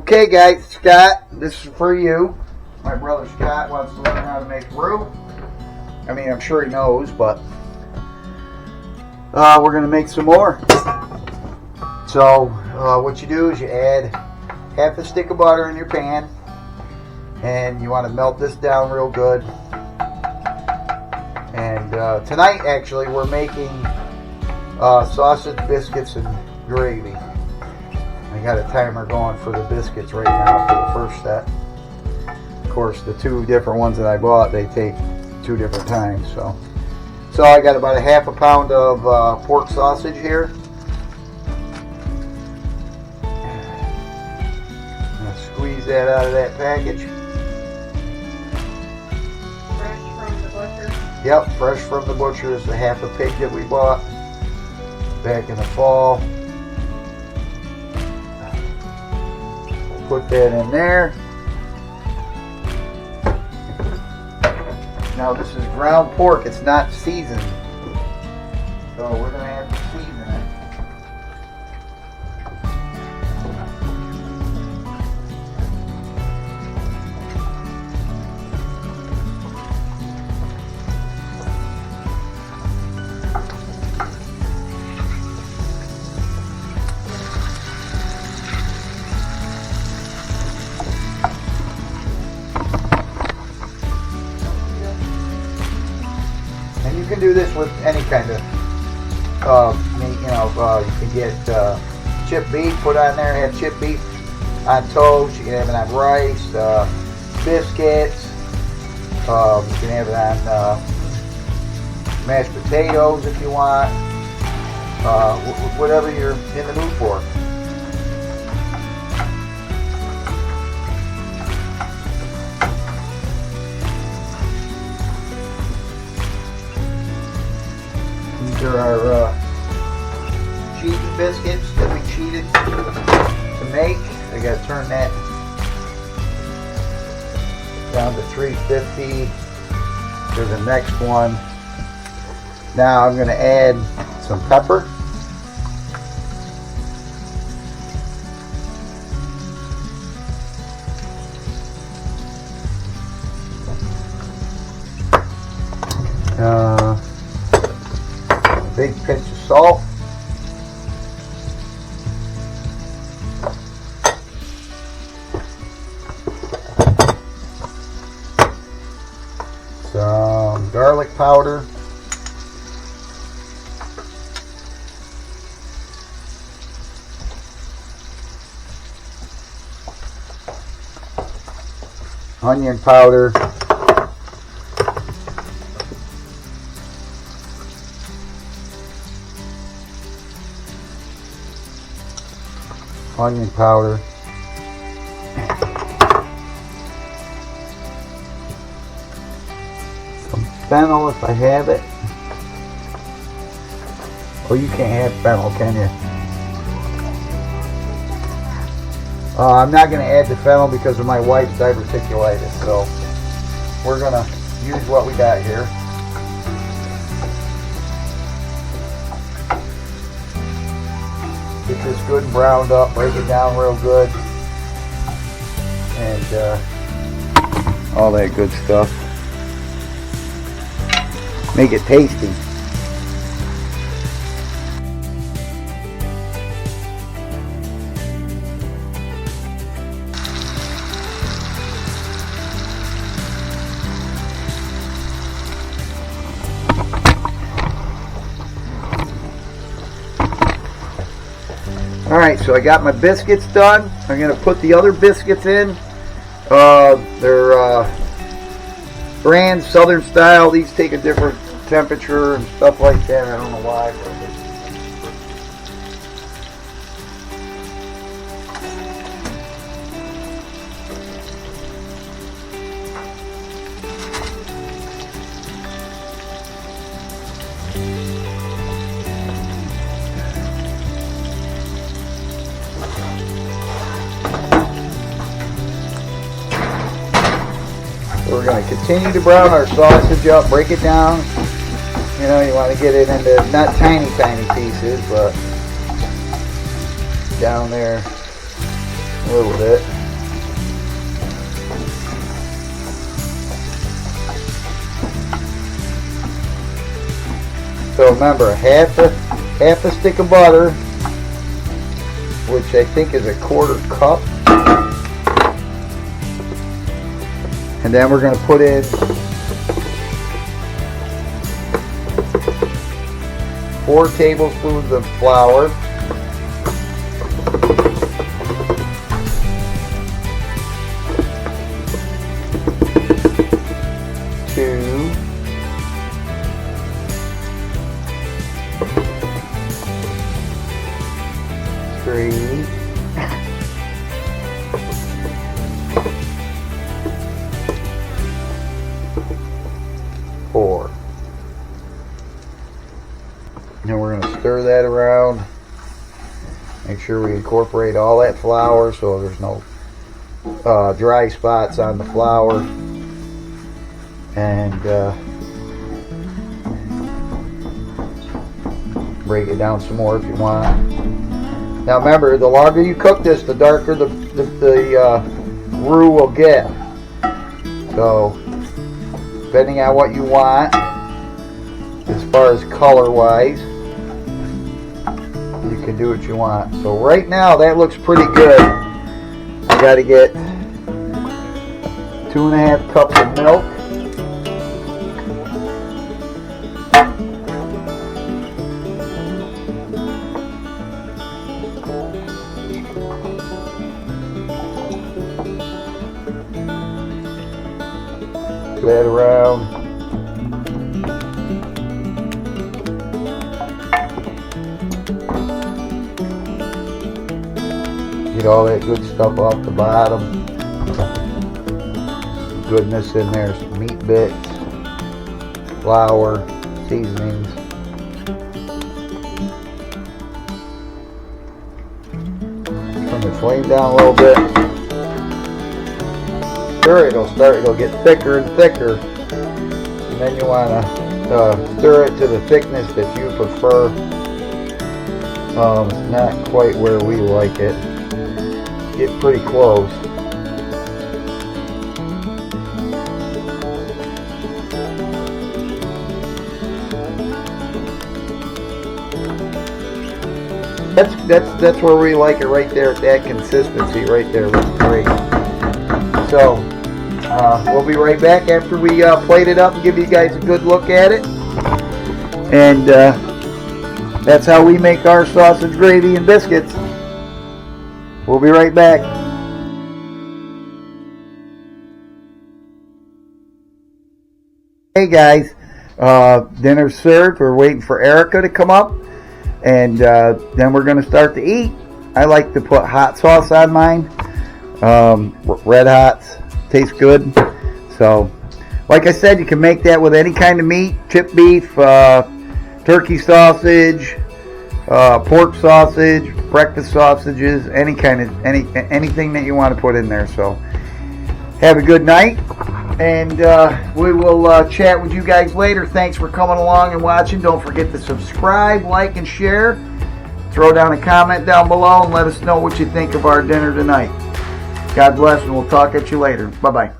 Okay guys, Scott, this is for you. My brother Scott wants to learn how to make roux. I mean, I'm sure he knows, but we're going to make some more. So what you do is you add half a stick of butter in your pan, and you want to melt this down real good. And tonight actually we're making sausage, biscuits, and gravy. I got a timer going for the biscuits right now for the first set. Of course, the two different ones that I bought, they take 2 different times. So I got about a half a pound of pork sausage here. I'm going to squeeze that out of that package. Fresh from the butcher? Yep, fresh from the butcher. Is the half a pig that we bought back in the fall. Put that in there. Now this is ground pork, it's not seasoned. So we're going to have to season it. You can do this with any kind of meat. You can get chipped beef, put on there, have chipped beef on toast. You can have it on rice, biscuits. You can have it on mashed potatoes if you want. Whatever you're in the mood for. These are our cheated biscuits that we cheated to make. I gotta turn that down to 350 for the next one. Now I'm gonna add some pepper. Big pinch of salt. Some garlic powder. Onion powder. Onion powder, some fennel if I have it. Oh, you can't have fennel, can you? I'm not going to add the fennel because of my wife's diverticulitis, so we're going to use what we got here. Get this good and browned up, break it down real good, and all that good stuff. Make it tasty. Alright, so I got my biscuits done. I'm going to put the other biscuits in. They're brand Southern style. These take a different temperature and stuff like that. I don't know why. We're going to continue to brown our sausage up, break it down. You know, you want to get it into not tiny pieces, but down there a little bit. So remember, half a stick of butter, which I think is a 1/4 cup. And then we're going to put in 4 tablespoons of flour. 2, 3, 4. Now we're going to stir that around. Make sure we incorporate all that flour so there's no dry spots on the flour. And break it down some more if you want. Now remember, the longer you cook this, the darker the roux will get. So depending on what you want as far as color wise, you can do what you want. So right now that looks pretty good. I got to get 2.5 cups of milk. That around. Get all that good stuff off the bottom. Some goodness in there, some meat bits, flour, seasonings. Turn the flame down a little bit. Stir it, it'll get thicker and thicker, and then you want to stir it to the thickness that you prefer. It's not quite where we like it. Get pretty close. That's where we like it, right there at that consistency right there. Looks great. So we'll be right back after we plate it up and give you guys a good look at it. And that's how we make our sausage gravy and biscuits. We'll be right back. Hey guys, dinner's served. We're waiting for Erica to come up, and then we're going to start to eat. I like to put hot sauce on mine. Red Hots tastes good. So like I said, you can make that with any kind of meat, chipped beef, turkey sausage, pork sausage, breakfast sausages, anything that you want to put in there. So have a good night, and we will chat with you guys later. Thanks for coming along and watching. Don't forget to subscribe, like, and share. Throw down a comment down below and let us know what you think of our dinner tonight. God bless, and we'll talk at you later. Bye-bye.